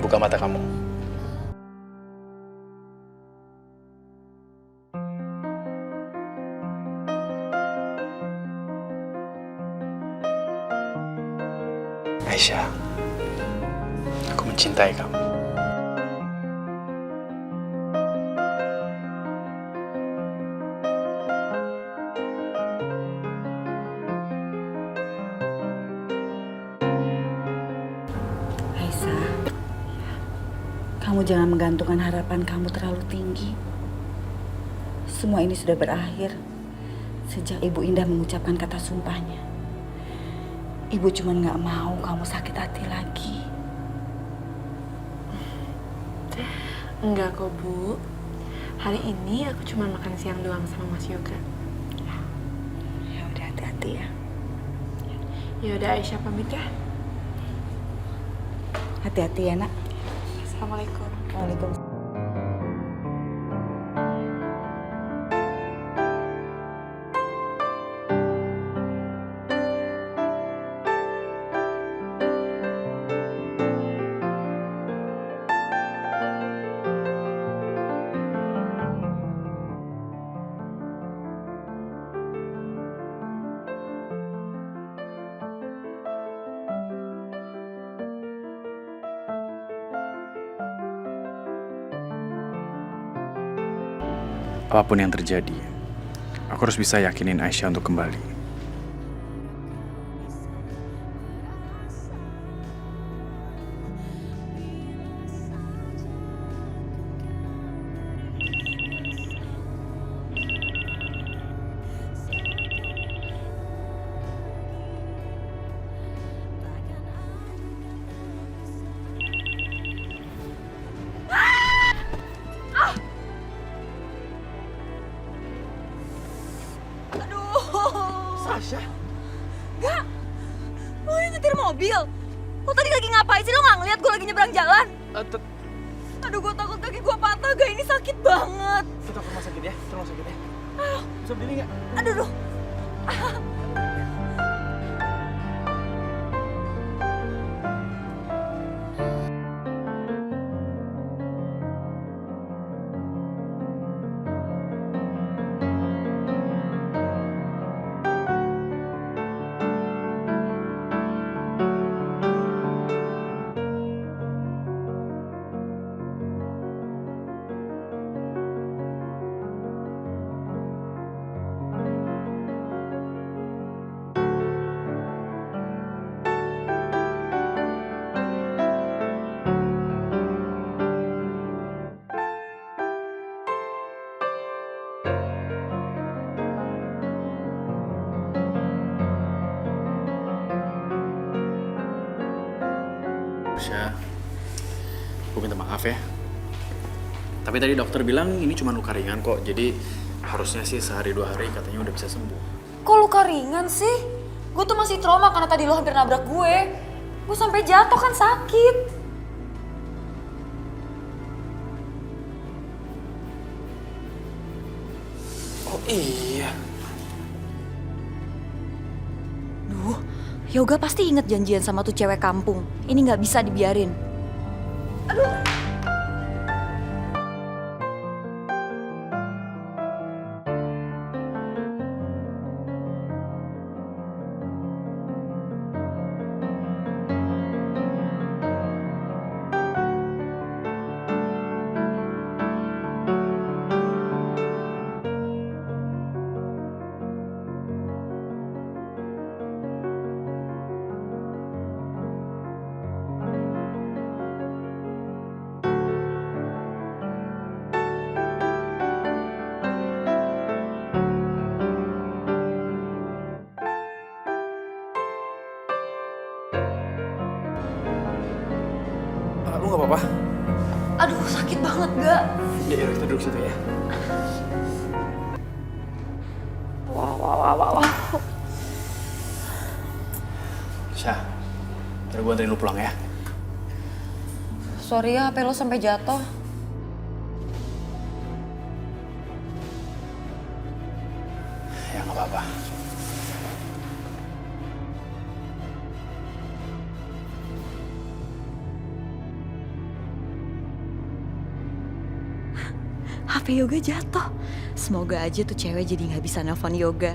buka mata kamu. Aisyah, aku mencintai kamu. Aisyah, kamu jangan menggantungkan harapan kamu terlalu tinggi. Semua ini sudah berakhir sejak Ibu Indah mengucapkan kata sumpahnya. Ibu cuma nggak mau kamu sakit hati lagi. Enggak kok, Bu. Hari ini aku cuma makan siang doang sama Mas Yoga. Ya udah, hati-hati ya. Ya udah, Aisyah pamit ya. Hati-hati ya, Nak. Assalamualaikum. Waalaikumsalam. Apapun yang terjadi, aku harus bisa yakinin Aisyah untuk kembali. Sasha? Gak, lo yang nyetir mobil. Lo tadi lagi ngapain sih? Lo gak ngeliat gue lagi nyebrang jalan? Aduh, gue takut kaki gue patah. Gak, ini sakit banget. Kita ke rumah sakit ya, ke rumah sakit ya. Bisa berdiri nggak? Aduh, aduh. Aisyah, aku minta maaf ya. Tapi tadi dokter bilang ini cuma luka ringan kok. Jadi harusnya sih sehari 2 hari katanya udah bisa sembuh. Kok luka ringan sih? Gue tuh masih trauma karena tadi lo hampir nabrak gue. Gue sampai jatuh kan sakit. Oh iya. Duh, Yoga pasti inget janjian sama tuh cewek kampung. Ini nggak bisa dibiarin. Lu nggak apa-apa? Aduh, sakit banget gak? Ya, yaudah kita duduk situ ya. Wah. Syah, ntar gue anterin lu pulang ya. Sorry ya, HP lo sampai jatuh. Ya nggak apa-apa. HP Yoga jatuh. Semoga aja tuh cewek jadi nggak bisa nelpon Yoga.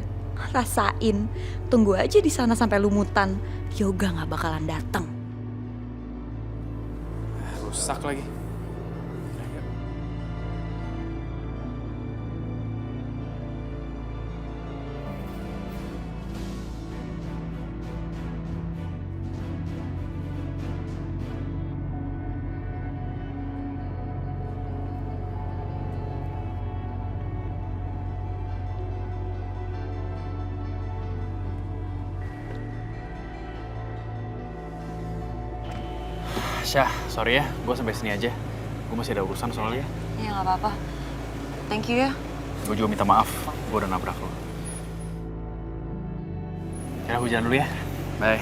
Rasain, tunggu aja di sana sampai lumutan. Yoga nggak bakalan datang. Rusak lagi. Syah, sorry ya, gue sampai sini aja. Gue masih ada urusan soalnya. Ya nggak apa-apa. Thank you ya. Gue juga minta maaf, gue udah nabrak lo. Ya, gue jalan dulu ya. Bye.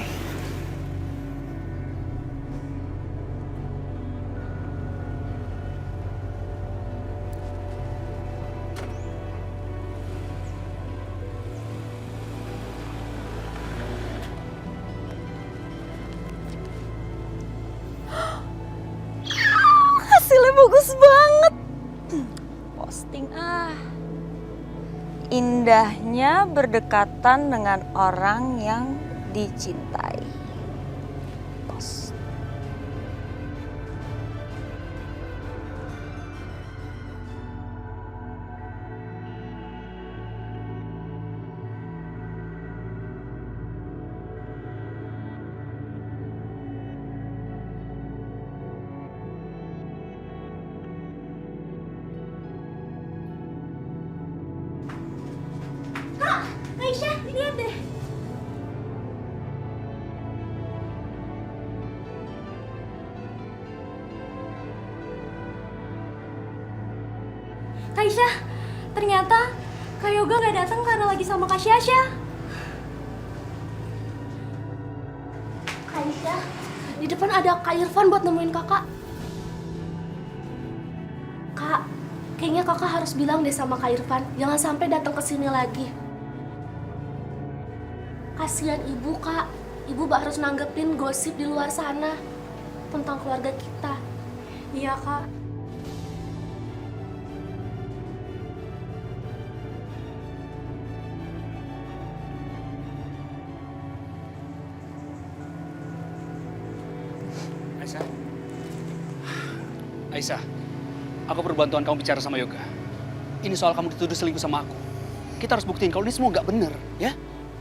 Hasilnya bagus banget. Posting ah. Indahnya berdekatan dengan orang yang dicintai. Post. Aisyah, lihat deh. Aisyah, ternyata Kak Yoga nggak datang karena lagi sama Kak Syasha. Aisyah, di depan ada Kak Irfan buat nemuin kakak. Kak, kayaknya kakak harus bilang deh sama Kak Irfan, jangan sampai datang ke sini lagi. Kasihan ibu, Kak. Ibu harus nanggepin gosip di luar sana tentang keluarga kita. Iya, Kak. Aisyah. Aisyah, aku perlu bantuan kamu bicara sama Yoga. Ini soal kamu dituduh selingkuh sama aku. Kita harus buktiin kalau ini semua nggak bener, ya?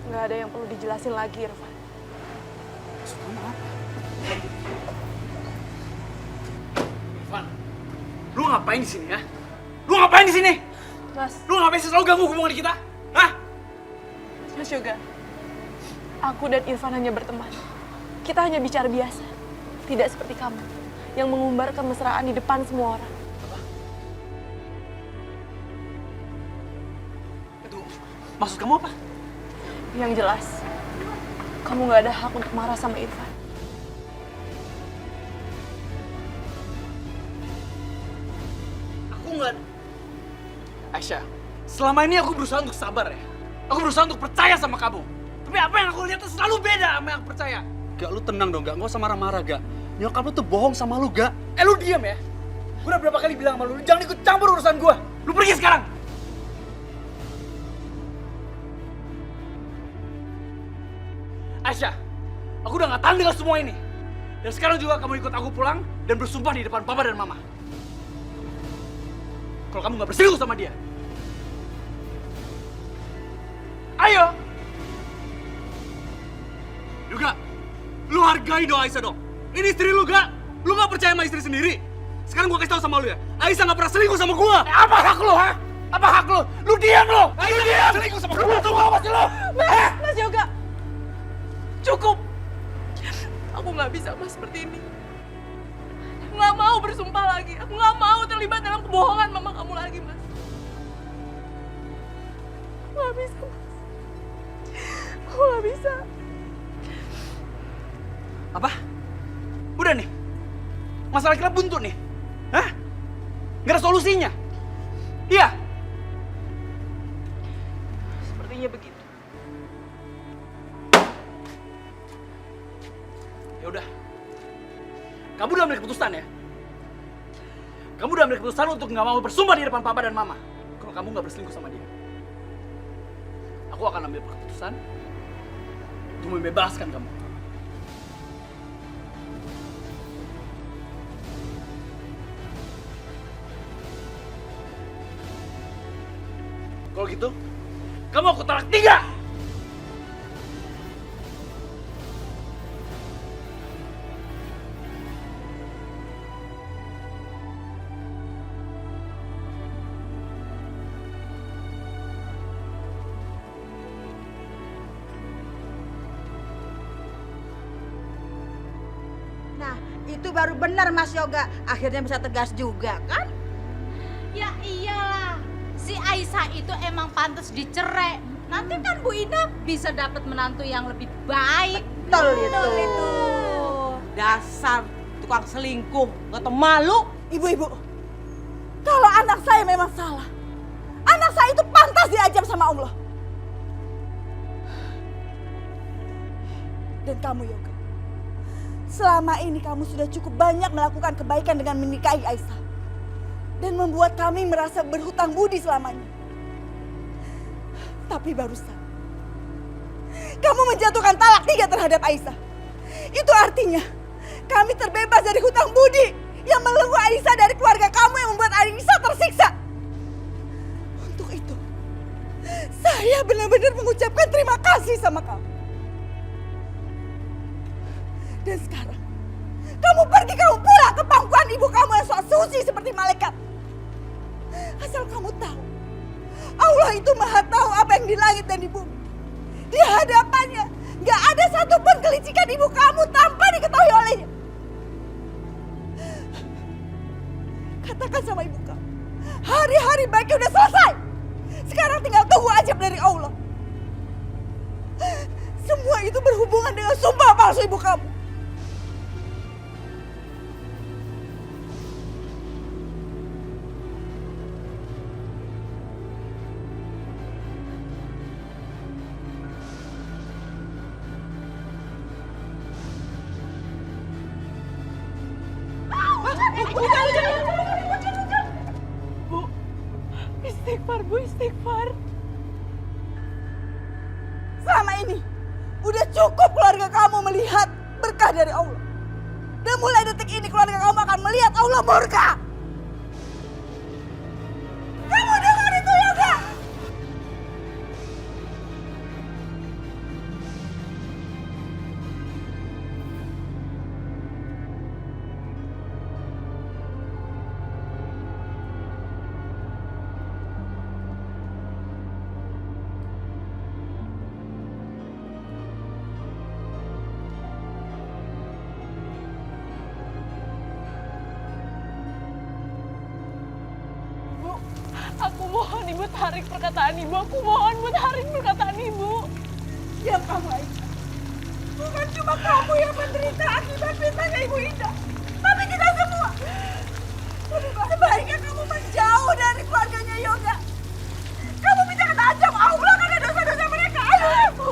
Nggak ada yang perlu dijelasin lagi, Irfan. Maksud kamu apa? Irfan, lu ngapain di sini ya? Lu ngapain di sini? Mas, Lu ngapain sih selalu ganggu hubungan kita? Hah? Mas Yoga, aku dan Irfan hanya berteman. Kita hanya bicara biasa. Tidak seperti kamu, yang mengumbar kemesraan di depan semua orang. Itu maksud kamu apa? Yang jelas, kamu nggak ada hak untuk marah sama Irfan. Aku nggak... Aisyah, selama ini aku berusaha untuk sabar ya. Aku berusaha untuk percaya sama kamu. Tapi apa yang aku lihat tuh selalu beda sama yang aku percaya. Gak, lu tenang dong, gak usah marah-marah, gak. Nyokap lu tuh bohong sama lu, gak. Lu diam ya. Gue udah berapa kali bilang sama lu jangan ikut campur urusan gue. Lu pergi sekarang. Aisyah, aku udah gak tahan dengan semua ini. Dan sekarang juga kamu ikut aku pulang dan bersumpah di depan papa dan mama. Kalau kamu gak berselingkuh sama dia. Ayo! Juga, lu hargai dong Aisyah dong. Ini istri lu gak? Lu gak percaya sama istri sendiri? Sekarang gua kasih tau sama lu ya, Aisyah gak pernah selingkuh sama gua. Apa hak lu, ha? Apa hak lu? Lu diam lu! Aisyah diam! Selingkuh sama gua, tunggu apa sih lu? Mas Yoga, cukup. Aku nggak bisa mas seperti ini. Aku nggak mau bersumpah lagi. Aku nggak mau terlibat dalam kebohongan mama kamu lagi mas. Aku nggak bisa mas. Aku nggak bisa. Apa? Udah nih? Masalah kita buntu nih? Hah? Gak ada solusinya? Iya? Sepertinya begitu. Ya udah. Kamu udah ambil keputusan ya? Kamu udah ambil keputusan untuk nggak mau bersumpah di depan papa dan mama kalau kamu nggak berselingkuh sama dia. Aku akan ambil keputusan untuk membebaskan kamu. Kalau gitu, kamu aku talak 3. Nah, itu baru benar Mas Yoga. Akhirnya bisa tegas juga, kan? Ya iyalah, si Aisyah itu emang pantas dicerai. Nanti kan Bu Ina bisa dapat menantu yang lebih baik. Betul itu. Dasar tukang selingkuh, gak tau malu. Ibu-ibu, kalau anak saya memang salah, anak saya itu pantas diajar sama Allah. Dan kamu Yoga, selama ini kamu sudah cukup banyak melakukan kebaikan dengan menikahi Aisyah. Dan membuat kami merasa berhutang budi selamanya. Tapi barusan, kamu menjatuhkan talak 3 terhadap Aisyah. Itu artinya, kami terbebas dari hutang budi yang melenggu Aisyah dari keluarga kamu yang membuat Aisyah tersiksa. Untuk itu, saya benar-benar mengucapkan terima kasih sama kamu. Dan sekarang, kamu pergi, kamu pulang ke pangkuan ibu kamu yang sok suci seperti malaikat. Asal kamu tahu, Allah itu maha tahu apa yang di langit dan di bumi. Di hadapannya, gak ada satupun kelicikan ibu kamu tanpa diketahui olehnya. Katakan sama ibu kamu, hari-hari baiknya udah selesai. Sekarang tinggal tunggu ajab dari Allah. Semua itu berhubungan dengan sumpah palsu ibu kamu. Bu, istighfar. Selama ini, udah cukup keluarga kamu melihat berkah dari Allah. Dan mulai detik ini keluarga kamu akan melihat Allah murka. Kamu dengar itu Yoga? Aku mohon ibu tarik perkataan ibu. Aku mohon ibu tarik perkataan ibu. Diam kamu Aisyah. Bukan cuma kamu yang menderita akibat fitnahnya Ibu Ida, tapi kita semua. Sebaiknya kamu menjauh dari keluarganya Yoga. Kamu bisa kena azab Allah karena dosa-dosa mereka. Ayo Ibu.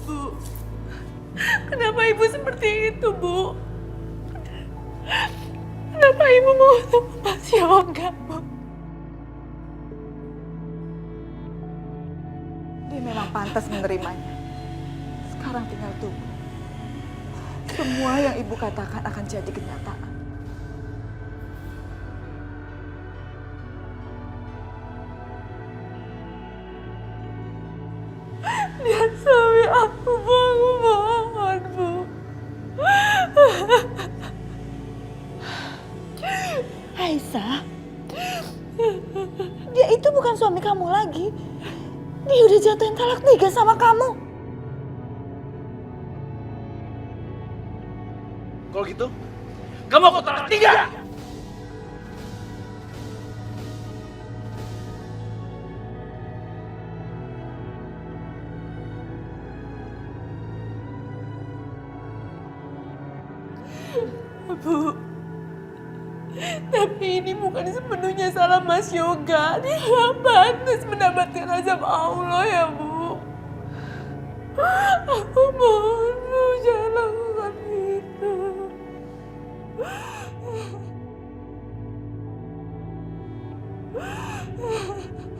Bu, kenapa ibu seperti itu, Bu? Kenapa ibu mau sama Mas Yoga, Bu? Dia memang pantas menerimanya. Sekarang tinggal tunggu. Semua yang ibu katakan akan jadi kenyataan. Dia suami suami kamu lagi. Dia udah jatuhin talak 3 sama kamu. Kalau gitu, kamu aku talak 3! Bu, tapi ini bukan sepenuhnya salah Mas Yoga. Dia nggak pantas mendapatkan azab Allah ya, Bu. Aku mohon, Bu, jangan lakukan itu.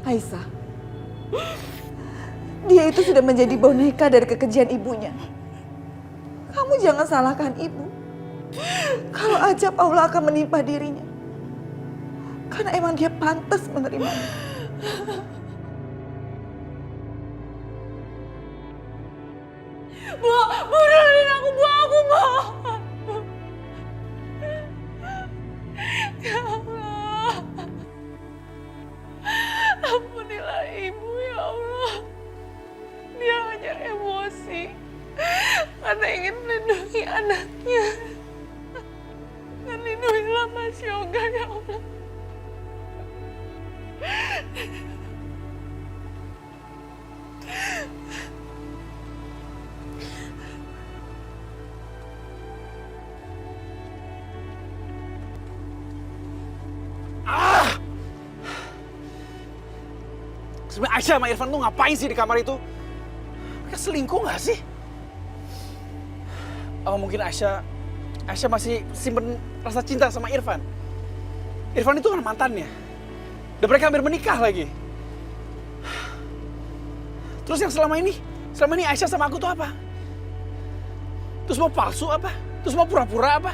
Aisyah, dia itu sudah menjadi boneka dari kekejian ibunya. Kamu jangan salahkan ibu. Kalau ajab Allah akan menimpa dirinya. Karena emang dia pantas menerimanya. Bu, dengerin aku, Bu, aku mohon. Ya Allah. Ampunilah ibu, ya Allah. Dia hanya emosi karena ingin melindungi anaknya. Dan lindungilah Mas Yoga, ya Allah. Sebenarnya Aisyah sama Irfan tuh ngapain sih di kamar itu? Mereka selingkuh nggak sih? Oh, mungkin Aisyah masih simpen rasa cinta sama Irfan. Irfan itu kan mantannya. Dan mereka hampir menikah lagi. Terus yang selama ini Aisyah sama aku tuh apa? Terus mau palsu apa? Terus mau pura-pura apa?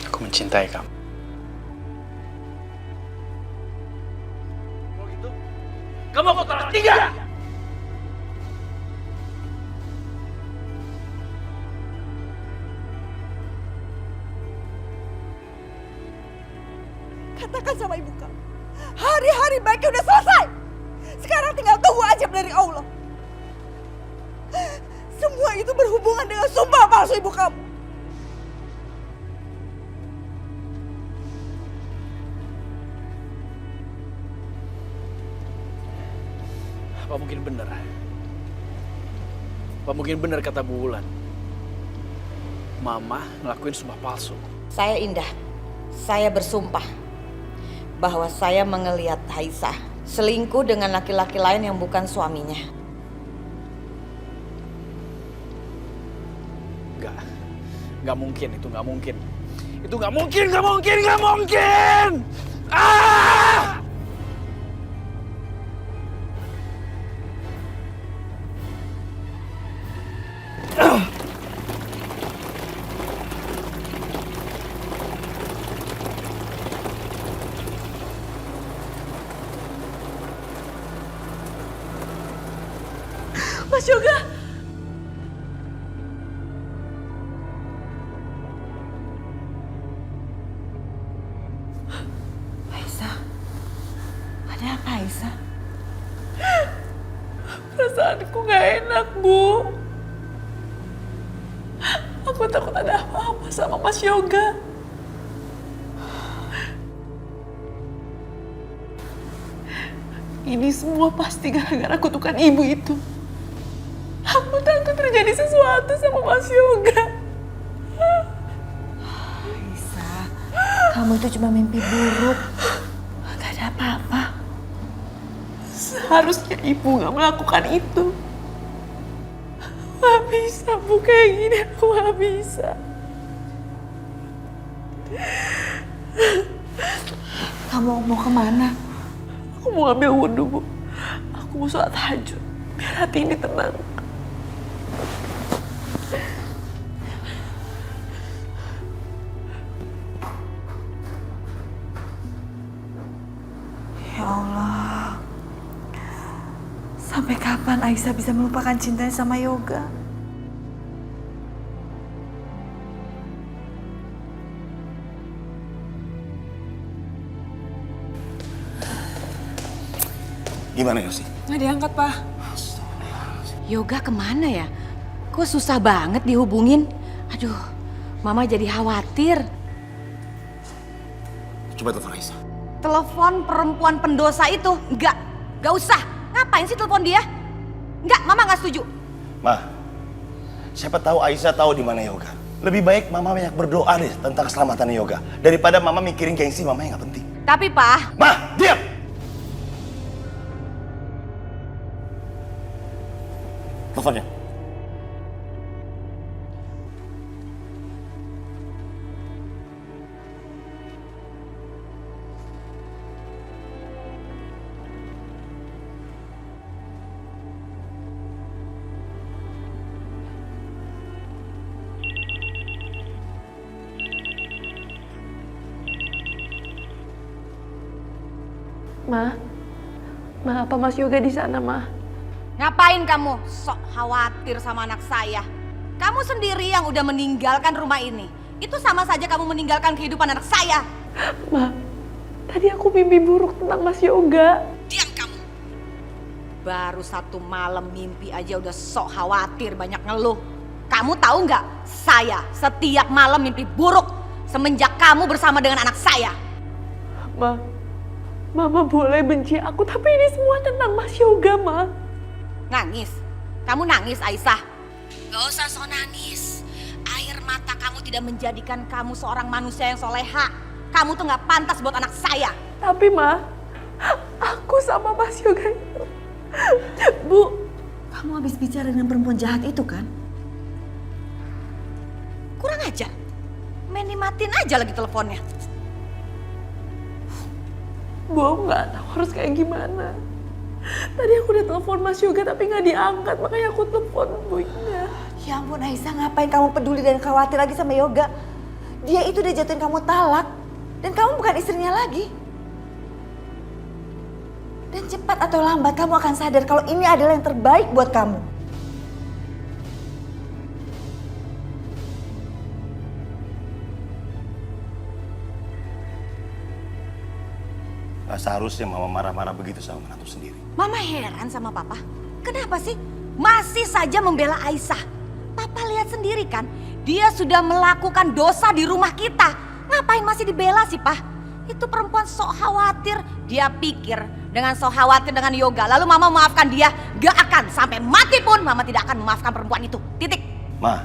Aku mencintai kamu. Kalau gitu, kamu aku talak 3! Katakan sama ibu kamu, hari-hari baiknya udah selesai. Sekarang tinggal tunggu ajab dari Allah. Semua itu berhubungan dengan sumpah palsu ibu kamu. Apa mungkin benar? Apa mungkin benar kata Bu Wulan? Mama ngelakuin sumpah palsu. Saya Indah, saya bersumpah bahwa saya mengelihat Aisyah selingkuh dengan laki-laki lain yang bukan suaminya. Nggak mungkin, itu nggak mungkin. Itu nggak mungkin, nggak mungkin, nggak mungkin! Ah! Mas Yoga. Aisyah, ada apa Aisyah? Perasaanku gak enak, Bu. Aku takut ada apa-apa sama Mas Yoga. Ini semua pasti gara-gara kutukan ibu itu. Aku takut terjadi sesuatu sama Mas Yoga. Aisyah, kamu itu cuma mimpi buruk. Gak ada apa-apa. Seharusnya ibu gak melakukan itu. Gak bisa, Bu, kayak gini. Aku gak bisa. Kamu mau kemana? Aku mau ambil wudhu, Bu. Aku mau sholat tahajud. Biar hati ini tenang. Ya Allah, Sampai kapan Aisyah bisa melupakan cintanya sama Yoga? Gimana Yosi? Nggak diangkat, Pak. Yoga kemana ya? Kok susah banget dihubungin? Aduh, Mama jadi khawatir. Coba telepon Aisyah. Telepon perempuan pendosa itu? Nggak usah. Ngapain sih telepon dia? Nggak, Mama nggak setuju. Ma, siapa tahu Aisyah tahu di mana Yoga. Lebih baik Mama banyak berdoa deh tentang keselamatan Yoga daripada Mama mikirin gengsi Mama yang nggak penting. Tapi Pak, Ma, diam! Teleponnya. Ma, apa Mas Yoga di sana, Ma? ngapain kamu sok khawatir sama anak saya? Kamu sendiri yang udah meninggalkan rumah ini. Itu sama saja kamu meninggalkan kehidupan anak saya. Ma, tadi aku mimpi buruk tentang Mas Yoga. Diam kamu. Baru 1 malam mimpi aja udah sok khawatir, banyak ngeluh. Kamu tahu nggak? Saya setiap malam mimpi buruk semenjak kamu bersama dengan anak saya. Ma, Mama boleh benci aku, tapi ini semua tentang Mas Yoga, Ma. Nangis? Kamu nangis, Aisyah? Gak usah sok nangis. Air mata kamu tidak menjadikan kamu seorang manusia yang soleha. Kamu tuh gak pantas buat anak saya. Tapi Ma, aku sama Mas Yoga itu. Bu, Kamu habis bicara dengan perempuan jahat itu kan? Kurang ajar. Main dimatiin aja lagi teleponnya. Bu, aku gak tahu harus kayak gimana. Tadi aku udah telepon Mas Yoga tapi gak diangkat, makanya aku telepon Bu Indah. Ya ampun Aisyah, ngapain kamu peduli dan khawatir lagi sama Yoga? Dia itu udah jatuhin kamu talak. Dan kamu bukan istrinya lagi. Dan cepat atau lambat kamu akan sadar kalau ini adalah yang terbaik buat kamu. Gak seharusnya Mama marah-marah begitu sama menantu sendiri. Mama heran sama Papa. Kenapa sih masih saja membela Aisyah? Papa lihat sendiri kan, dia sudah melakukan dosa di rumah kita. Ngapain masih dibela sih, Pak? Itu perempuan sok khawatir. Dia pikir dengan sok khawatir dengan Yoga, lalu Mama memaafkan dia. Gak akan, sampai mati pun Mama tidak akan memaafkan perempuan itu. Titik. Ma,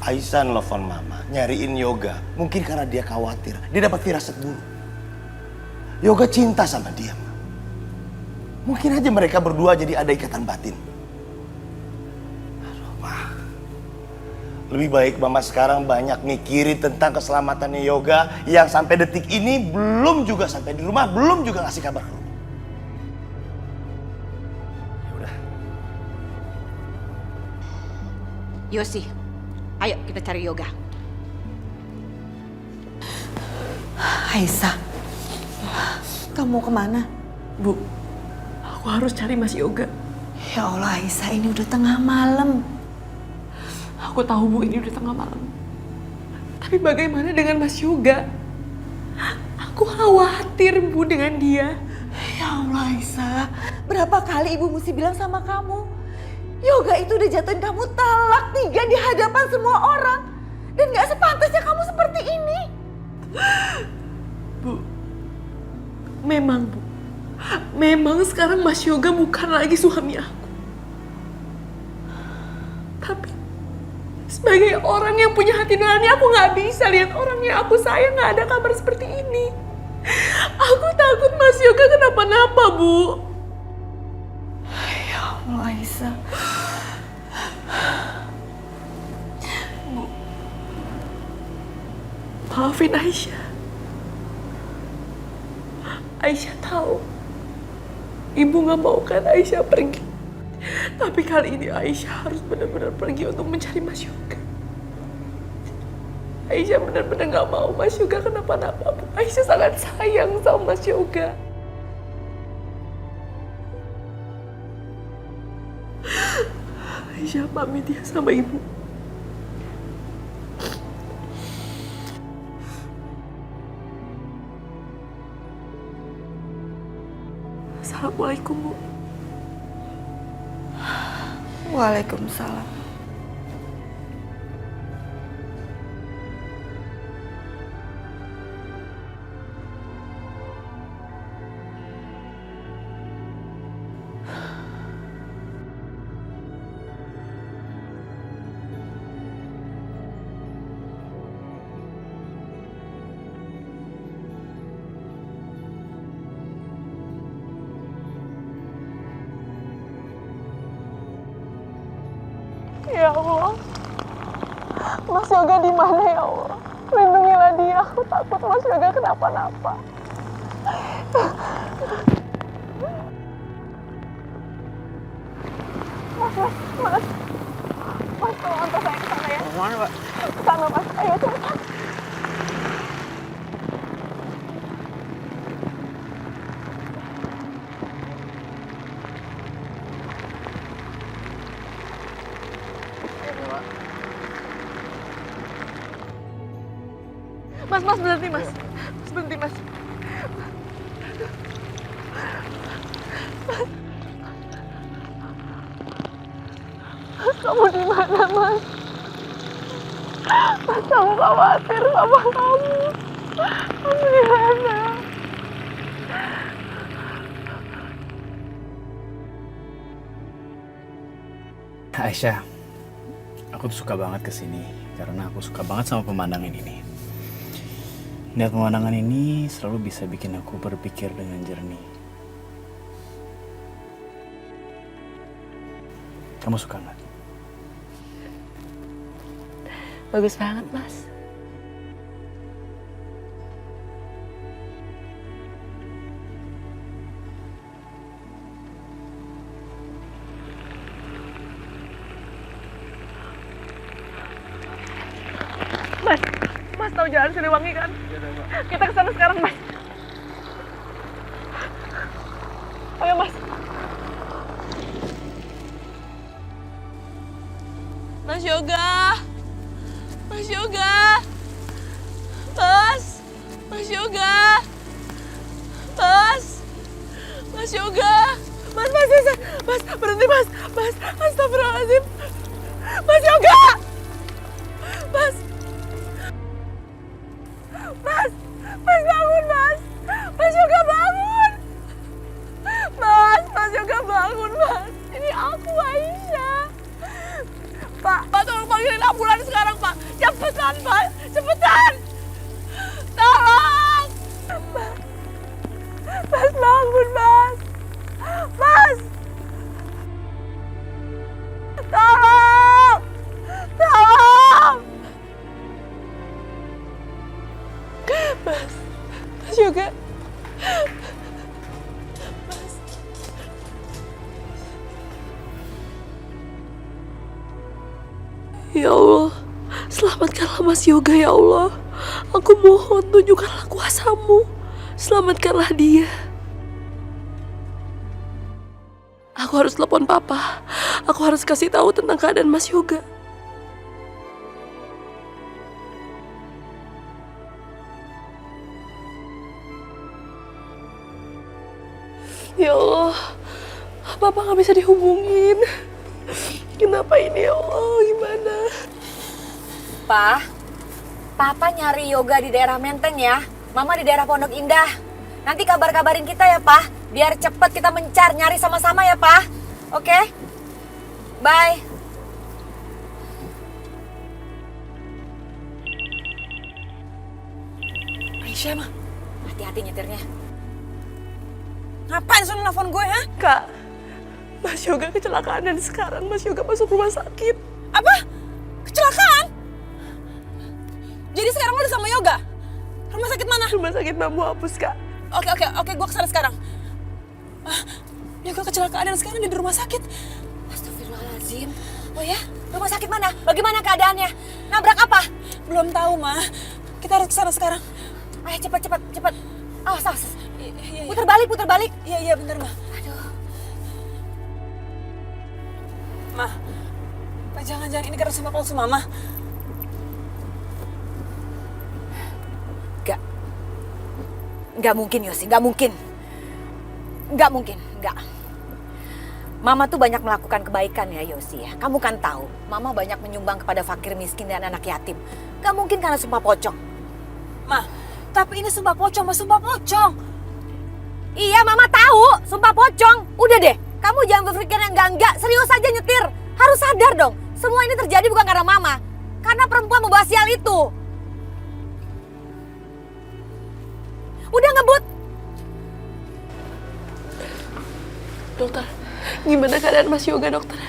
Aisyah nelfon Mama, nyariin Yoga. Mungkin karena dia khawatir, dia dapat firasat buruk. Yoga cinta sama dia, Ma. Mungkin aja mereka berdua jadi ada ikatan batin. Aduh, Ma. Lebih baik Mama sekarang banyak mikirin tentang keselamatannya Yoga yang sampai detik ini belum juga sampai di rumah, belum juga ngasih kabar ke rumah. Ya udah. Yosi, ayo kita cari Yoga. Aisyah, kamu kemana? Bu, aku harus cari Mas Yoga. Ya Allah Aisyah, ini udah tengah malam. Aku tahu Bu, ini udah tengah malam. Tapi bagaimana dengan Mas Yoga? Aku khawatir Bu dengan dia. Ya Allah Aisyah, berapa kali ibu mesti bilang sama kamu? Yoga itu udah jatuhin kamu talak 3 di hadapan semua orang. Dan gak sepantasnya kamu seperti ini. Bu, memang Bu. Memang sekarang Mas Yoga bukan lagi suami aku. Tapi sebagai orang yang punya hati nurani, aku gak bisa lihat orang yang aku sayang gak ada kabar seperti ini. Aku takut Mas Yoga kenapa-napa, Bu. Ya Allah Aisyah. Bu, maafin Aisyah. Aisyah tahu Ibu gak mau kan Aisyah pergi. Tapi kali ini Aisyah harus benar-benar pergi untuk mencari Mas Yoga. Aisyah benar-benar gak mau Mas Yoga kenapa-napa. Aisyah sangat sayang sama Mas Yoga. siapa pamit ya sama ibu. Assalamualaikum, Bu. Waalaikumsalam. Ya Allah, Mas Yoga di mana ya Allah? Lindungilah dia, aku takut Mas Yoga kenapa-napa. Mas, tolong antar saya ke sana ya. Mana, Pak? Ke sana Mas, ayo cepat. Mas, berhenti Mas. Berhenti Mas. Mas, kamu di mana Mas? Mas, kamu khawatir sama kamu. Kamu di mana? Aisyah, aku tuh suka banget kesini karena aku suka banget sama pemandangan ini. Lihat pemandangan ini selalu bisa bikin aku berpikir dengan jernih. Kamu suka nggak? Bagus banget Mas. Mas tahu jalan Siliwangi kan? Kita ke sana sekarang, Mas. Ayo, Mas. Mas Yoga. Mas Yoga. Mas Yoga. Mas Yoga. Mas, berhenti, Mas. Astagfirullahaladzim. Mas Yoga. Mas bangun, Mas. Mas Yoga bangun. Mas Yoga bangun, Mas. Ini aku, Aisyah. Pak, tolong panggilin ambulans sekarang, Pak. Cepetan, Pak. Cepetan. Tolong. Mas bangun, Mas. Tolong. Mas Yoga. Ya Allah, selamatkanlah Mas Yoga ya Allah. Aku mohon tunjukkanlah kuasa-Mu. Selamatkanlah dia. Aku harus telepon Papa. Aku harus kasih tahu tentang keadaan Mas Yoga. Ya Allah, Papa nggak bisa dihubungin. Kenapa ini ya Allah, gimana? Papa nyari Yoga di daerah Menteng ya. Mama di daerah Pondok Indah. Nanti kabar-kabarin kita ya, Pak. Biar cepet kita nyari sama-sama ya, Pak. Oke? Bye. Aisyah, Ma. Hati-hati nyetirnya. Ngapain suruh nelfon gue, ha? Kak, Mas Yoga kecelakaan dan sekarang Mas Yoga masuk rumah sakit. Apa? Kecelakaan? Jadi sekarang lo udah sama Yoga? Rumah sakit mana? Rumah sakit Bambu Hapus, Kak. Oke, gue kesana sekarang. Yoga kecelakaan dan sekarang dia di rumah sakit. Astagfirullahaladzim. Oh ya? Rumah sakit mana? Bagaimana keadaannya? Nabrak apa? Belum tahu, Ma. Kita harus kesana sekarang. Ayo cepat. Awas. Iya. Putar balik. Iya, bentar, Ma. Aduh. Ma, jangan-jangan ini karena sumpah palsu Mama. Nggak mungkin Yosi, nggak mungkin. Nggak mungkin, nggak. Mama tuh banyak melakukan kebaikan ya Yosi ya. Kamu kan tahu, Mama banyak menyumbang kepada fakir miskin dan anak yatim. Nggak mungkin karena sumpah pocong. Ma, tapi ini sumpah pocong, sumpah pocong. Iya Mama tahu, sumpah pocong. Udah deh, kamu jangan berpikir yang enggak. Serius aja nyetir. Harus sadar dong, semua ini terjadi bukan karena Mama. Karena perempuan membawa sial itu. Udah ngebut. Dokter, gimana keadaan Mas Yoga, dokter?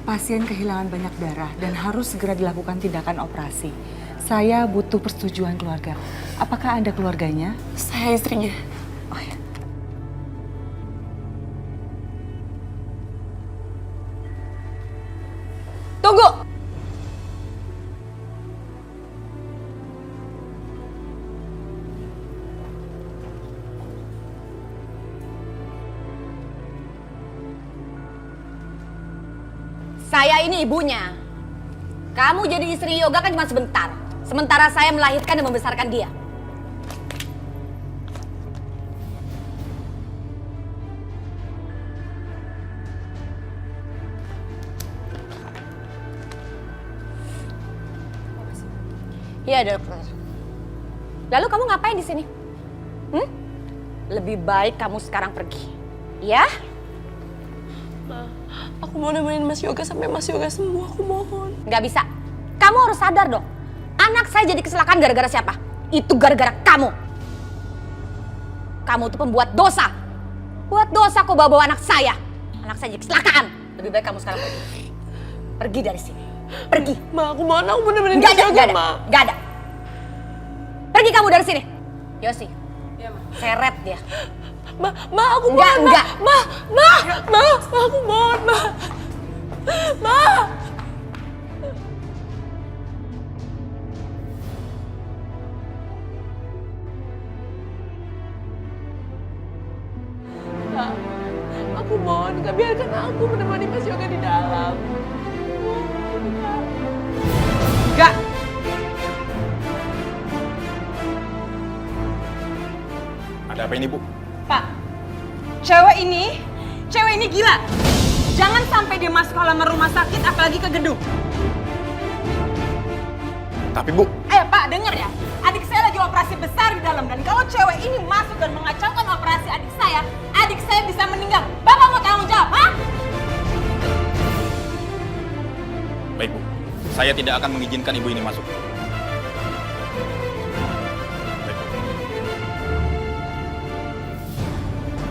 Pasien kehilangan banyak darah dan harus segera dilakukan tindakan operasi. Saya butuh persetujuan keluarga. Apakah Anda keluarganya? Saya istrinya. Oh ya. Tunggu. Saya ini ibunya. Kamu jadi istri Yoga kan cuma sebentar. Sementara saya melahirkan dan membesarkan dia. Iya dokter. Lalu kamu ngapain di sini? Lebih baik kamu sekarang pergi. Ya? Aku mau nemenin Mas Yoga sampai Mas Yoga sembuh, aku mohon. Nggak bisa. Kamu harus sadar dong. Anak saya jadi kecelakaan gara-gara siapa? Itu gara-gara kamu. Kamu tuh pembuat dosa. Buat dosa kok bawa-bawa anak saya. Anak saya jadi kecelakaan. Lebih baik kamu sekarang pergi. Pergi dari sini. Pergi. Ma, aku mohon, aku mau nemenin Nggak Mas ada, Yoga, nggak ada. Ma. Nggak ada. Pergi kamu dari sini. Yosi. Iya, Ma. Seret dia. Ma, aku mohon, Enggak. Ma, aku mohon, Ma. Ma. Ma, aku mohon, Kak, biarkan aku menemani Mas Yoga di dalam. Mohon, Kak. Enggak. Ada apa ini, Bu? Pak, cewek ini gila. Jangan sampai dia masuk halaman rumah sakit, apalagi ke gedung. Tapi, Bu, Ayo Pak, denger ya. Adik saya lagi operasi besar di dalam. Dan kalau cewek ini masuk dan mengacaukan operasi adik saya bisa meninggal. Bapak mau tanggung jawab, ha? baik, Bu. Saya tidak akan mengizinkan ibu ini masuk. Baik, Bu.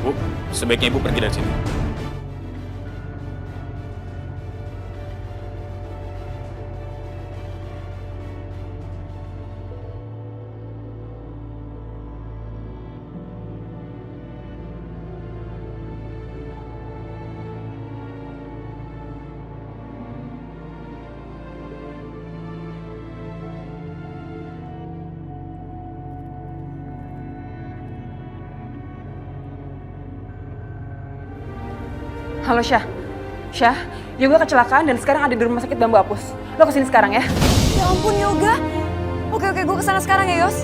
Bu, sebaiknya ibu pergi dari sini. Halo Syah. Syah, Yoga kecelakaan dan sekarang ada di rumah sakit Bambu Apus. Lo kesini sekarang ya. Ya ampun Yoga. Oke, gue kesana sekarang ya Yos.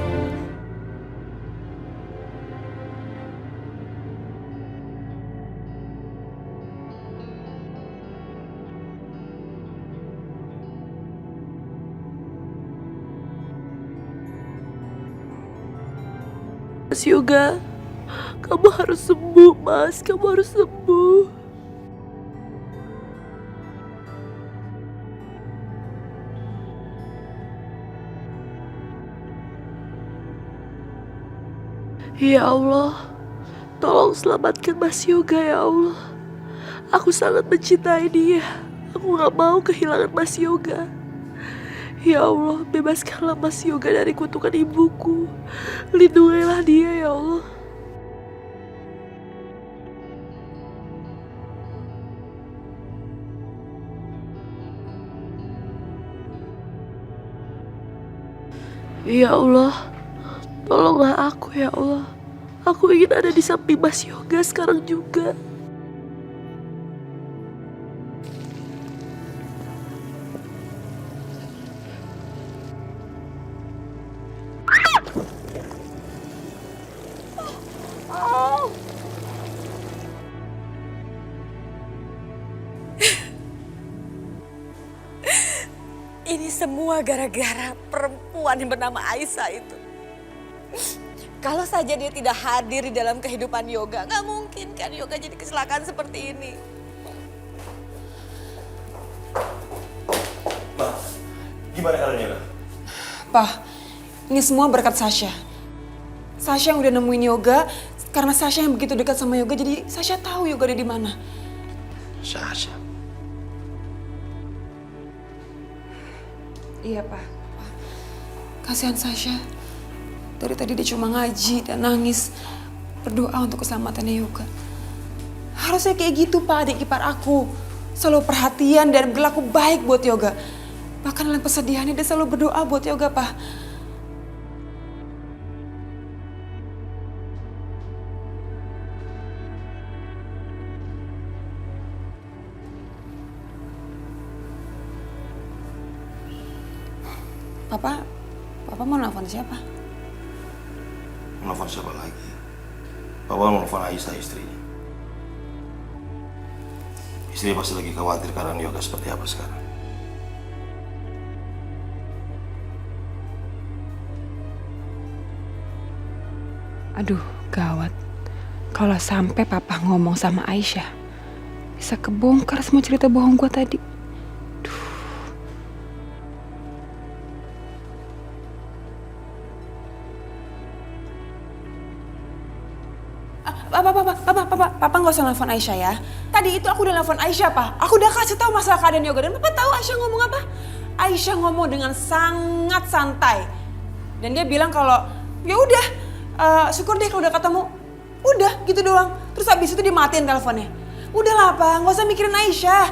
Mas Yoga, kamu harus sembuh, Mas. Kamu harus sembuh. Ya Allah, tolong selamatkan Mas Yoga ya Allah. Aku sangat mencintai dia. Aku gak mau kehilangan Mas Yoga. Ya Allah, bebaskanlah Mas Yoga dari kutukan ibuku. Lindungilah dia ya Allah. Ya Allah, tolonglah aku ya Allah. Aku ingin ada di samping Mas Yoga sekarang juga. Ini semua gara-gara perempuan yang bernama Aisyah itu. Kalau saja dia tidak hadir di dalam kehidupan Yoga, nggak mungkin kan Yoga jadi kecelakaan seperti ini. Ma, gimana keadaannya, Yoga? Pak, ini semua berkat Sasha. Sasha yang udah nemuin Yoga, karena Sasha yang begitu dekat sama Yoga, jadi Sasha tahu Yoga ada di mana. Sasha. Iya, Pak. Kasihan Sasha. Dari tadi dia cuma ngaji dan nangis, berdoa untuk keselamatannya Yoga. Harusnya kayak gitu, Pak, adik ipar aku. Selalu perhatian dan berlaku baik buat Yoga. Bahkan dalam kesedihannya dia selalu berdoa buat Yoga, Pak. Papa mau nelfon siapa? Nelfon siapa lagi? Papa mau nelfon Aisyah, istrinya. Istrinya pasti lagi khawatir keadaan Yoga seperti apa sekarang. Aduh, gawat. Kalau sampai papa ngomong sama Aisyah, bisa kebongkar semua cerita bohong gua tadi. Papa nggak usah nelfon Aisyah ya. Tadi itu aku udah nelfon Aisyah, Pak. Aku udah kasih tahu masalah keadaan Yoga dan Papa tahu Aisyah ngomong apa? Aisyah ngomong dengan sangat santai. Dan dia bilang kalau ya udah, syukur deh kalau udah ketemu. Udah gitu doang. Terus habis itu dia matiin teleponnya. Udahlah, Pak, nggak usah mikirin Aisyah.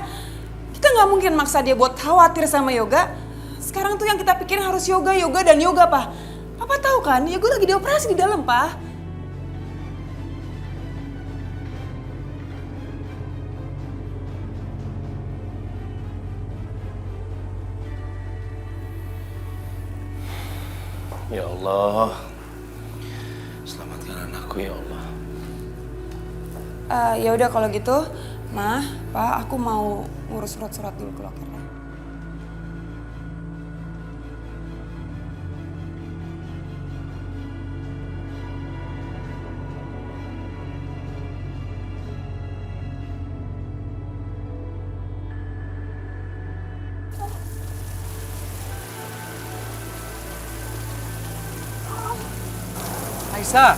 Kita nggak mungkin maksa dia buat khawatir sama Yoga. Sekarang tuh yang kita pikirin harus Yoga dan Yoga, Pak. Papa tahu kan, Yoga lagi dioperasi di dalam, Pak. Ya Allah, selamatkan anakku ya Allah. Ya udah kalau gitu, Ma, Pa, aku mau ngurus surat-surat dulu ke loker. Aisyah.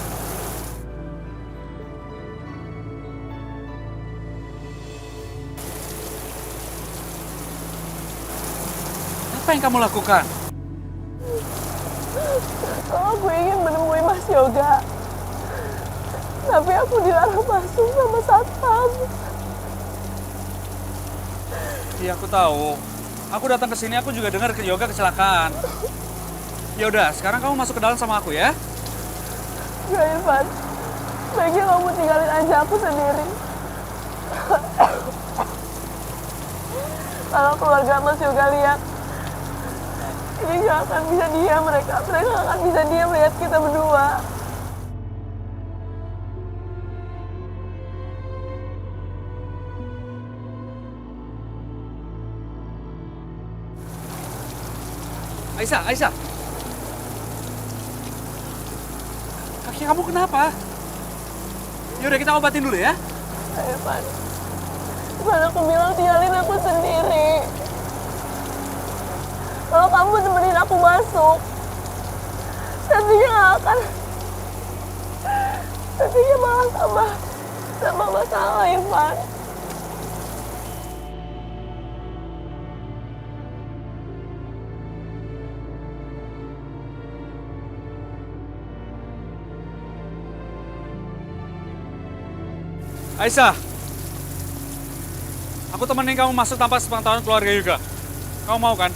Apa yang kamu lakukan? Aku ingin menemui Mas Yoga. Tapi aku dilarang masuk sama satpam. Iya, aku tahu. Aku datang ke sini, aku juga dengar Yoga kecelakaan. Ya udah, sekarang kamu masuk ke dalam sama aku ya. Gak, Irfan. Baiknya kamu tinggalin aja aku sendiri. Kalau keluarga Mas Yoga lihat, ini gak akan bisa diam mereka. Mereka gak akan bisa diam lihat kita berdua. Aisyah. Kaki kamu kenapa? Yaudah, kita obatin dulu ya. Irfan, aku bilang tinggalin aku sendiri. Kalau kamu temenin aku masuk, nantinya malah tambah masalah, Irfan. Aisyah, aku temenin kamu masuk tanpa sepengetahuan keluarga Yoga. Kamu mau kan?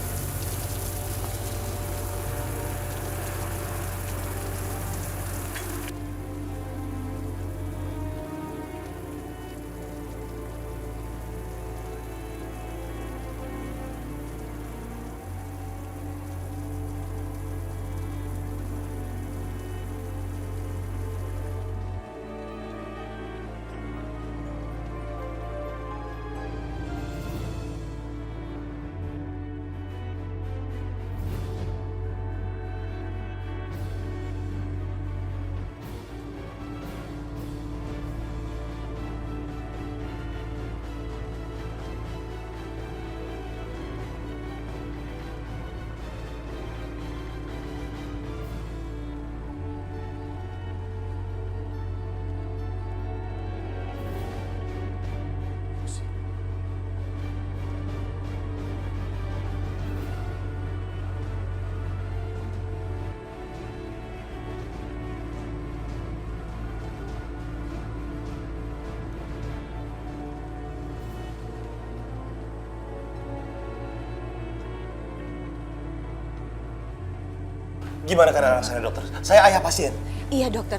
Gimana keadaan anak saya, dokter? Saya ayah pasien. Iya dokter,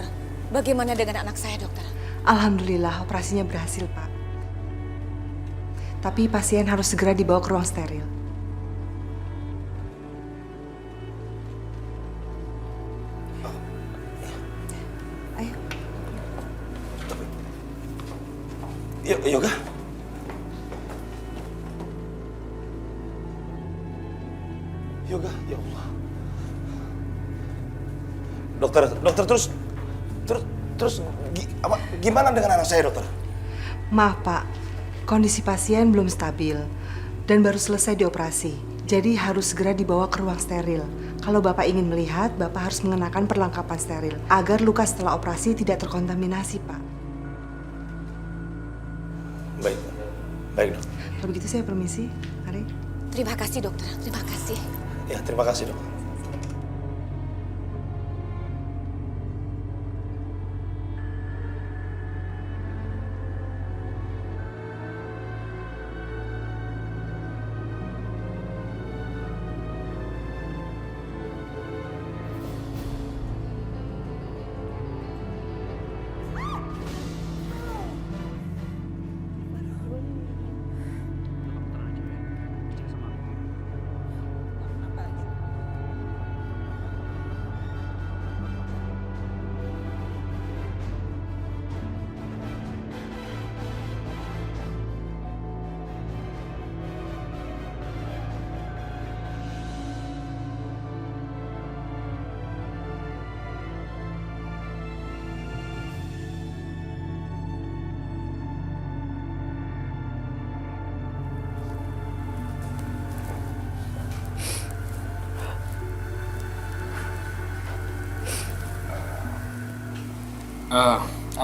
bagaimana dengan anak saya dokter? Alhamdulillah operasinya berhasil Pak. Tapi pasien harus segera dibawa ke ruang steril. Ayo. Yoga? Yoga, ya Allah. Dokter terus gimana dengan anak saya, dokter? Maaf Pak, kondisi pasien belum stabil dan baru selesai dioperasi. Jadi harus segera dibawa ke ruang steril. Kalau Bapak ingin melihat, Bapak harus mengenakan perlengkapan steril agar luka setelah operasi tidak terkontaminasi, Pak. Baik dok. Kalau begitu saya permisi, Ari. Terima kasih dokter, terima kasih. Ya, terima kasih dok.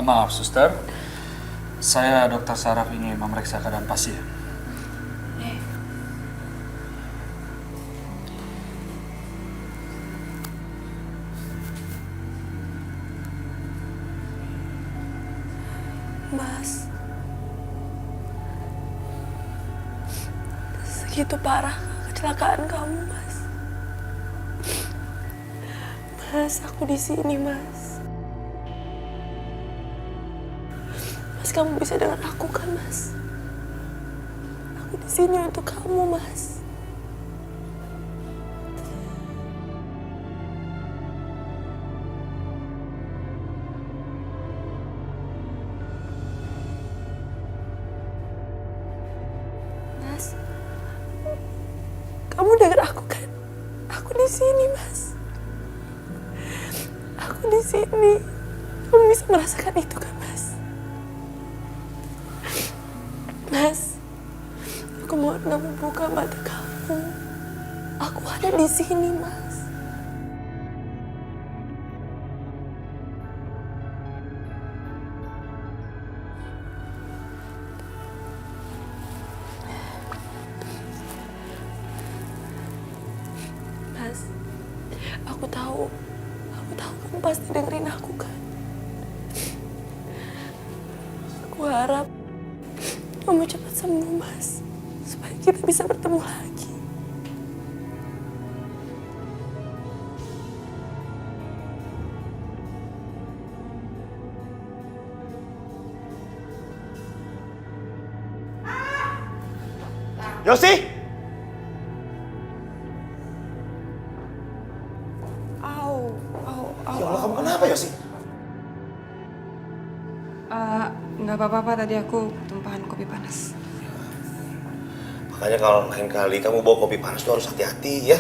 Maaf, suster. Saya Dr. Saraf ingin memeriksa keadaan pasien. Mas, segitu parah kecelakaan kamu, Mas. Mas, aku di sini, Mas. Mas, kamu bisa dengar aku kan, Mas? Aku di sini untuk kamu, Mas. Mas, kamu dengar aku kan? Aku di sini, Mas. Aku di sini. Kamu bisa merasakan itu kan, Mas? Mas, aku mohon kamu buka mata kamu. Aku ada di sini, Mas. Mas, aku tahu kamu pasti dengerin aku kan. Aku harap kamu cepat sembuh, Mas, supaya kita bisa bertemu lagi. Yosi! Ya Allah, kamu kenapa, Yosi? Nggak apa-apa, tadi aku tumpahan kopi panas. Makanya kalau lain kali kamu bawa kopi panas tuh harus hati-hati ya.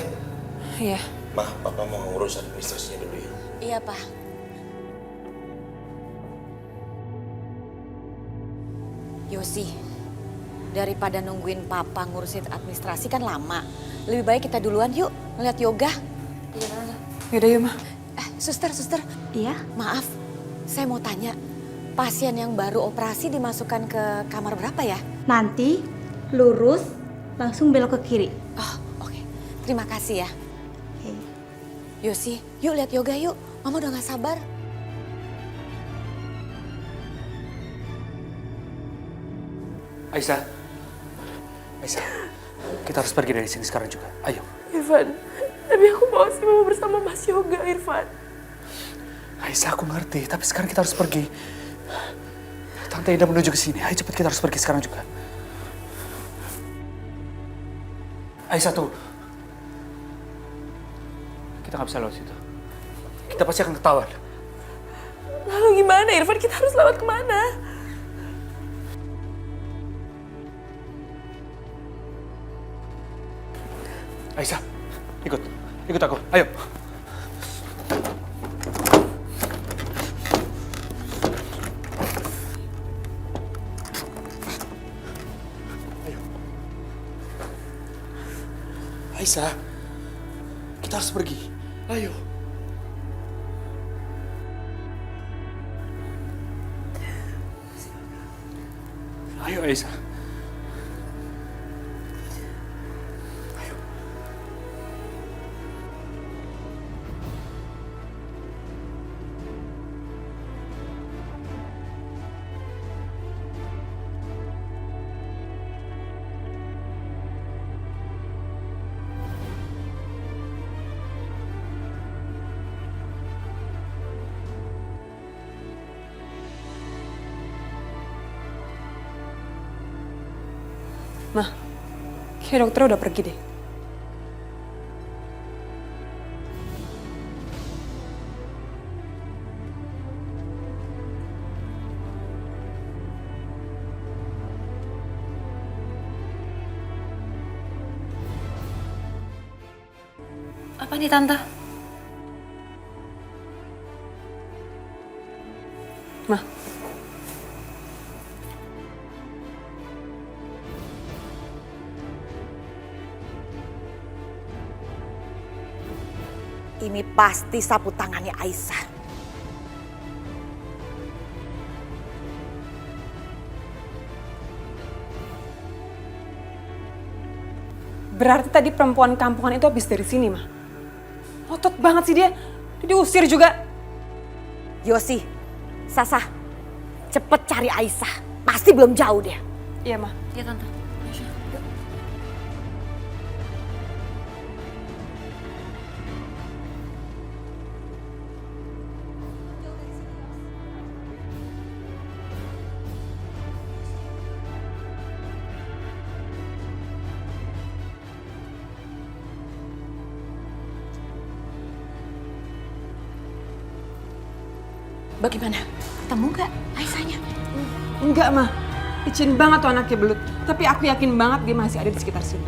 Iya. Ma, Papa mau ngurus administrasinya dulu ya. Iya, Pak. Yosi, daripada nungguin Papa ngurusin administrasi kan lama. Lebih baik kita duluan yuk ngeliat yoga. Yaudah yuk, Ma. Suster. Iya? Maaf, saya mau tanya. Pasien yang baru operasi dimasukkan ke kamar berapa ya? Nanti lurus langsung belok ke kiri. Oh, oke. Terima kasih ya. Yosi, yuk lihat yoga yuk. Mama udah gak sabar. Aisyah, kita harus pergi dari sini sekarang juga. Ayo. Ivan, Tapi aku mau sih mau bersama Mas Yoga, Irfan. Aisyah, aku ngerti, tapi sekarang kita harus pergi. Tante Indah menuju ke sini. Ayo cepat, kita harus pergi sekarang juga. Aisyah, tuh. Kita nggak bisa lewat situ. Kita pasti akan ketahuan. Lalu gimana, Irfan? Kita harus lewat kemana? Aisyah, ikut aku. Ayo. Aisyah, kita harus pergi. Ayo. Ayo, Aisyah. Ayo. Ma, kayak dokter udah pergi deh. Apa nih Tante? Ma, Ini pasti sapu tangannya Aisyah. berarti tadi perempuan kampungan itu habis dari sini, Ma. Otot banget sih dia. Dia diusir juga. Yosi, Sasa, cepet cari Aisyah. Pasti belum jauh dia. Iya, Ma. Iya Tante. Bagaimana? Ketemu nggak Aisyahnya? Enggak, Ma. Licin banget tuh anaknya belut. Tapi aku yakin banget dia masih ada di sekitar sini.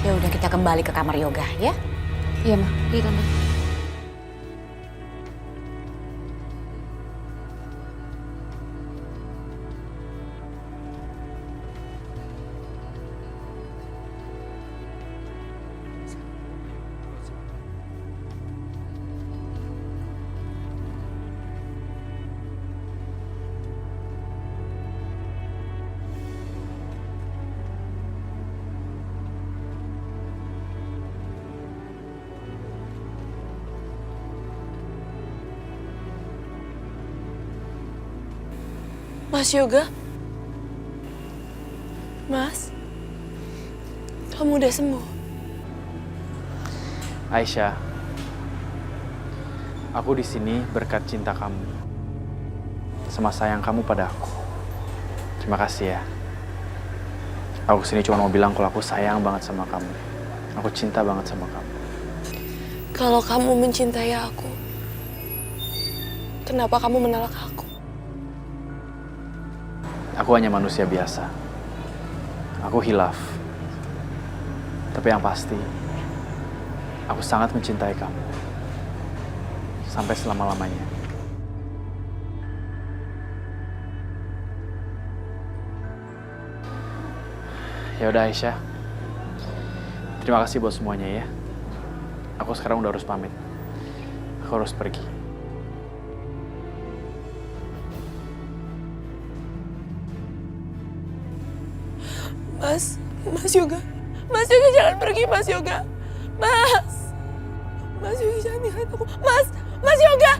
Ya udah, kita kembali ke kamar yoga ya. Iya, Ma. Iya Tante. Mas Yoga? Mas? Kamu udah sembuh? Aisyah, aku di sini berkat cinta kamu sama sayang kamu pada aku. Terima kasih ya. Aku kesini cuma mau bilang kalau aku sayang banget sama kamu. Aku cinta banget sama kamu. Kalau kamu mencintai aku, kenapa kamu menolak aku? Aku hanya manusia biasa. Aku hilaf. Tapi yang pasti, aku sangat mencintai kamu. Sampai selama-lamanya. Ya udah Aisyah. Terima kasih buat semuanya ya. Aku sekarang udah harus pamit. Aku harus pergi. Mas Yoga jangan pergi, Mas Yoga. Mas Yoga jangan tinggalin aku. Mas Yoga!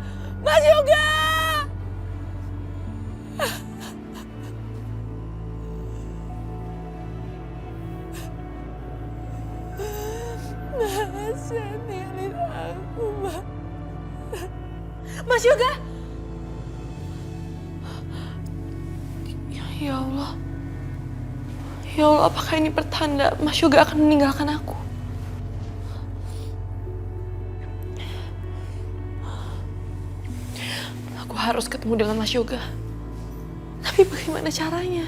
Jangan tinggalin aku, Ma. Mas Yoga! Ya Allah. Ya Allah, apakah ini pertanda Mas Yoga akan meninggalkan aku? Aku harus ketemu dengan Mas Yoga. Tapi bagaimana caranya?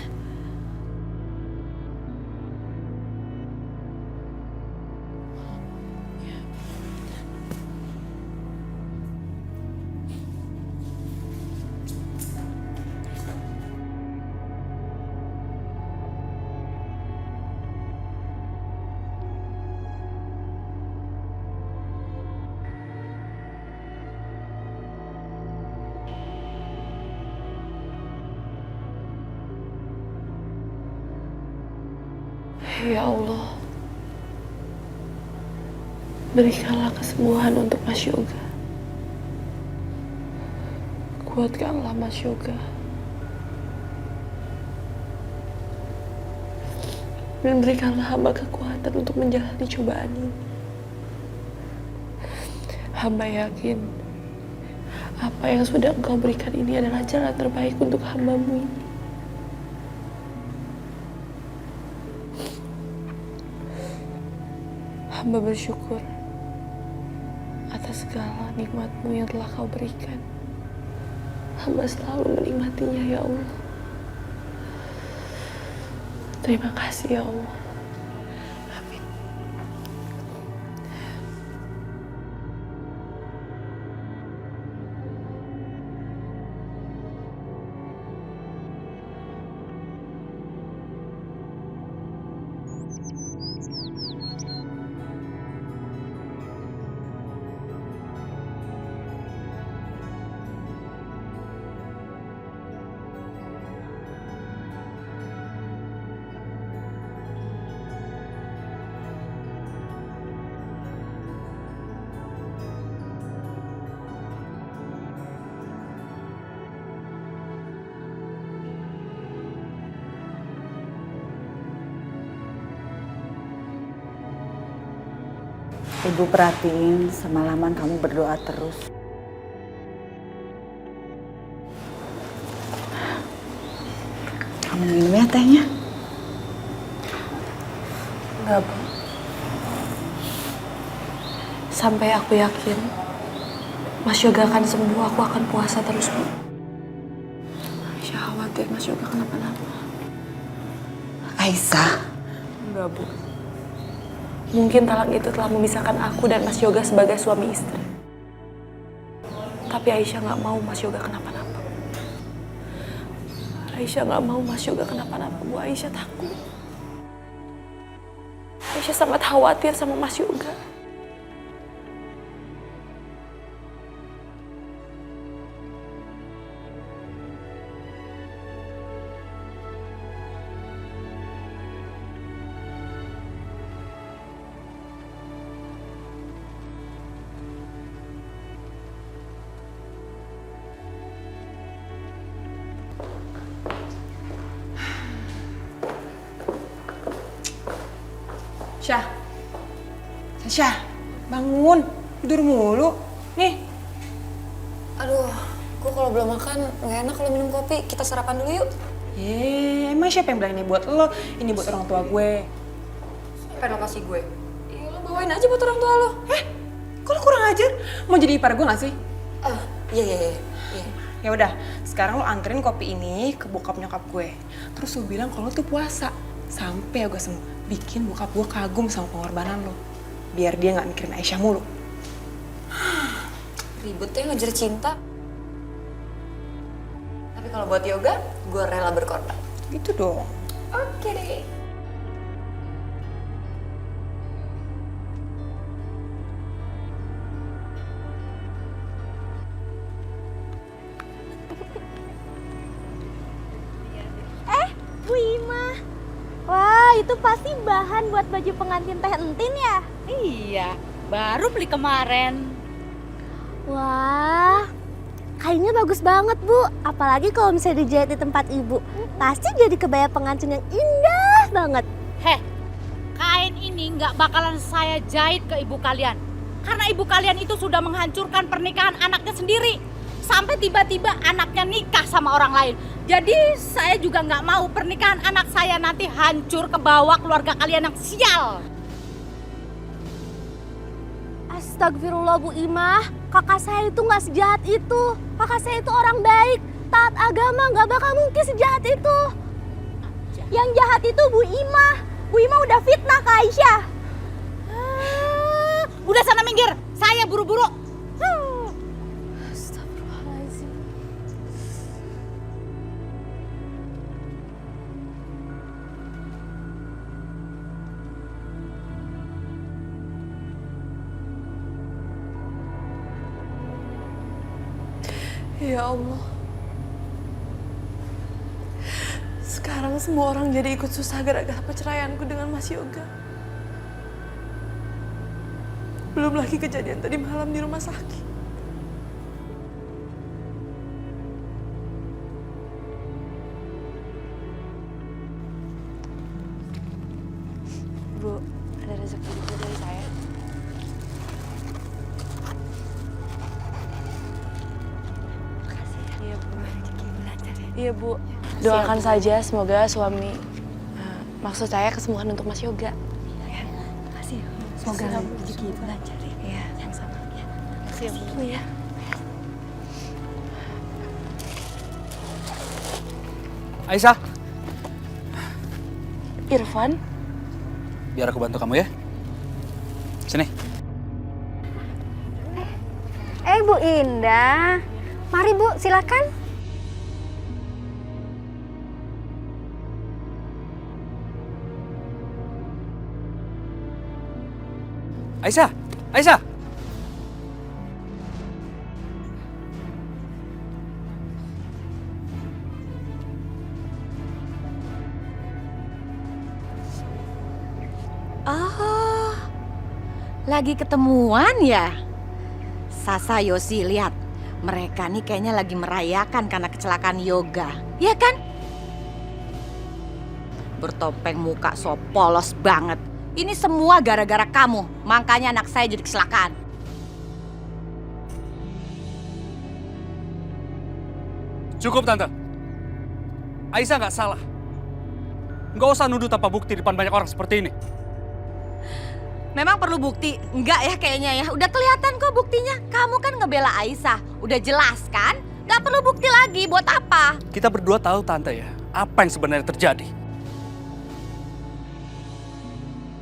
Ya Allah, berikanlah kesembuhan untuk Mas Yoga. Kuatkanlah Mas Yoga. Dan berikanlah hamba kekuatan untuk menjalani cobaan ini. Hamba yakin apa yang sudah Engkau berikan ini adalah jalan terbaik untuk hamba-Mu ini. Hamba bersyukur atas segala nikmat-Mu yang telah Kau berikan. Hamba selalu menikmatinya, ya Allah. Terima kasih, ya Allah. Amin. Ibu perhatiin semalaman kamu berdoa terus. Kamu minum ya tehnya? Enggak, Bu. Sampai aku yakin Mas Yoga akan sembuh, aku akan puasa terus, Bu. Aisyah khawatir Mas Yoga kenapa-napa. Aisyah? Enggak, Bu. Mungkin talang itu telah memisahkan aku dan Mas Yoga sebagai suami istri. Tapi Aisyah nggak mau Mas Yoga kenapa-napa. Aisyah nggak mau Mas Yoga kenapa-napa, Bu. Aisyah takut. Aisyah sangat khawatir sama Mas Yoga. Syah, bangun. Tidur mulu. Nih. Aduh, gue kalau belum makan nggak enak kalau minum kopi. Kita sarapan dulu yuk. Emang siapa yang bilang ini buat lo? Ini buat orang tua gue. Apa lo kasih gue? Ya lo bawain aja buat orang tua lo. Kok lo kurang ajar? Mau jadi ipar gue nggak sih? Iya. Ya udah, sekarang lo anterin kopi ini ke bokap nyokap gue. Terus lo bilang kalau lo tuh puasa sampai gue sembuh. Bikin bokap gue kagum sama pengorbanan lo. Biar dia nggak mikirin Aisyah mulu. Ributnya ngejar cinta. Tapi kalau buat yoga, gue rela berkorban. Gitu dong. Oke deh. Bu Ima. Wah, itu pasti bahan buat baju pengantin Teh Entin ya? Iya, baru beli kemarin. Wah, kainnya bagus banget, Bu. Apalagi kalau misalnya dijahit di tempat Ibu. Pasti jadi kebaya pengantin yang indah banget. Heh, kain kain ini nggak bakalan saya jahit ke ibu kalian. Karena ibu kalian itu sudah menghancurkan pernikahan anaknya sendiri. Sampai tiba-tiba anaknya nikah sama orang lain. Jadi saya juga nggak mau pernikahan anak saya nanti hancur ke bawah keluarga kalian yang sial. Astagfirullah Bu Imah, kakak saya itu nggak sejahat itu. Kakak saya itu orang baik, taat agama, nggak bakal mungkin sejahat itu. Yang jahat itu Bu Imah. Bu Imah udah fitnah ke Aisyah. Udah sana minggir, saya buru-buru. Astagfirullahaladzim. Ya Allah. Sekarang semua orang jadi ikut susah gara-gara perceraianku dengan Mas Yoga. Belum lagi kejadian tadi malam di rumah sakit. Bu, ada rezeki juga dari saya. Iya Bu. Iya Bu. Doakan saja semoga suami, maksud saya kesembuhan untuk Mas Yoga. Makasih. Semoga rezeki ibu lancar ya. Iya, sama-sama. Makasih Bu. Iya. Aisyah, Irfan, biar aku bantu kamu ya. Sini. Bu Indah, mari Bu, silakan. Aisyah, Aisyah. Oh, lagi ketemuan ya? Sasa, Yosi, lihat. Mereka nih kayaknya lagi merayakan karena kecelakaan Yoga. Ya kan? Bertopeng muka so polos banget. Ini semua gara-gara kamu. Makanya anak saya jadi kecelakaan. Cukup, Tante. Aisyah nggak salah. Nggak usah nuduh tanpa bukti di depan banyak orang seperti ini. Memang perlu bukti? Enggak ya kayaknya ya. Udah kelihatan kok buktinya. Kamu kan ngebela Aisyah. Udah jelas kan? Gak perlu bukti lagi. Buat apa? Kita berdua tahu, Tante, ya, apa yang sebenarnya terjadi.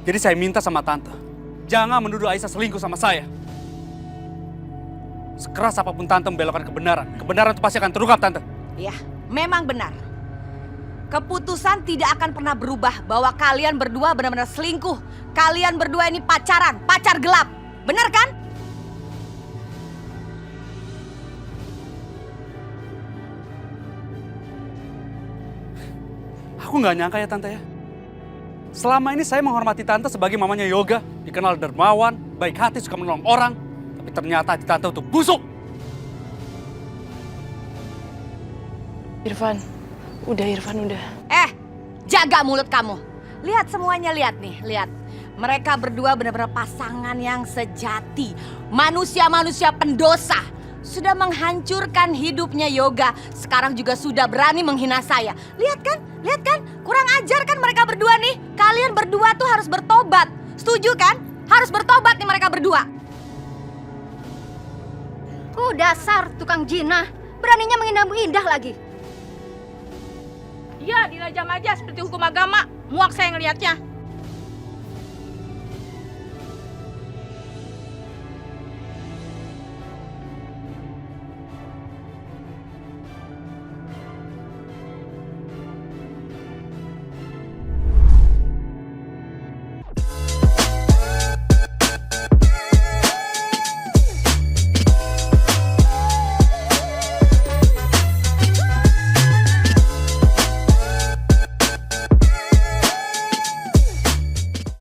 Jadi saya minta sama Tante, jangan menuduh Aisyah selingkuh sama saya. Sekeras apapun Tante membelokkan kebenaran, kebenaran itu pasti akan terungkap, Tante. Ya, memang benar. Keputusan tidak akan pernah berubah bahwa kalian berdua benar-benar selingkuh. Kalian berdua ini pacaran, pacar gelap. Benar kan? Aku nggak nyangka ya, Tante, ya. Selama ini saya menghormati Tante sebagai mamanya Yoga, dikenal dermawan, baik hati, suka menolong orang. Tapi ternyata hati Tante itu busuk. Irfan, udah. Jaga mulut kamu. Lihat semuanya, lihat nih, lihat. Mereka berdua benar-benar pasangan yang sejati. Manusia-manusia pendosa. Sudah menghancurkan hidupnya Yoga. Sekarang juga sudah berani menghina saya. Lihat kan? Lihat kan? Kurang ajar kan mereka berdua nih? Kalian berdua tuh harus bertobat. Setuju kan? Harus bertobat nih mereka berdua. Dasar tukang jinah. Beraninya menghina Bu Indah lagi. Ya, dirajam aja seperti hukum agama. Muak saya ngelihatnya.